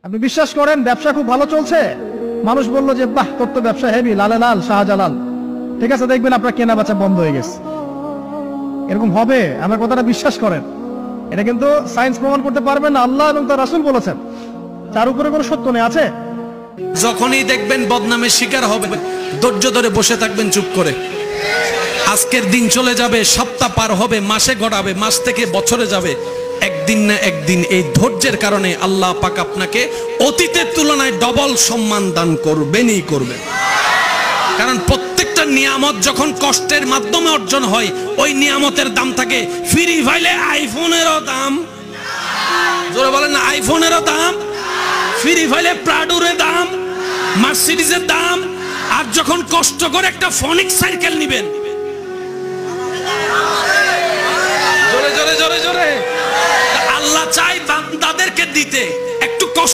আপনি বিশ্বাস করেন ব্যবসা খুব ভালো চলছে, মানুষ বললো যে বাহ তোর তো ব্যবসা হেভি, লালে লাল শাহজালাল, ঠিক আছে, দেখবেন আপনার কেনা বেচা বন্ধ হয়ে গেছে। এরকম হবে? আমার কথাটা বিশ্বাস করেন। এটা কিন্তু সায়েন্স প্রমাণ করতে পারবেন না, আল্লাহ এবং তার রাসূল বলেছেন, তার উপরে কোনো সত্য নেই। আছে যখনই দেখবেন বদনামের শিকার হবে, ধৈর্য ধরে বসে থাকবেন চুপ করে। আজকের দিন চলে যাবে, সপ্তাহ পার হবে, মাসে গড়াবে, মাস থেকে বছরে যাবে, একদিন না একদিন এই ধৈর্যের কারণে আল্লাহ পাক আপনাকে অতীতের তুলনায় ডবল সম্মান দান করবেনই করবেন। কারণ প্রত্যেকটা নিয়ামত যখন কষ্টের মাধ্যমে অর্জন হয়, ওই নিয়ামতের দাম থাকে। ফ্রি ফাইলে আইফোনেরও দাম, জোরে বলেন না, আইফোনেরও দাম, ফ্রি ফাইলে প্রাডুরের দাম, মার্সিডিজের দাম। আর যখন কষ্ট করে একটা ফনিক সাইকেল নিবেন, জোরে জোরে জোরে জোরে, আল্লাহ চাই বান্দাদেরকে দিতে। একটা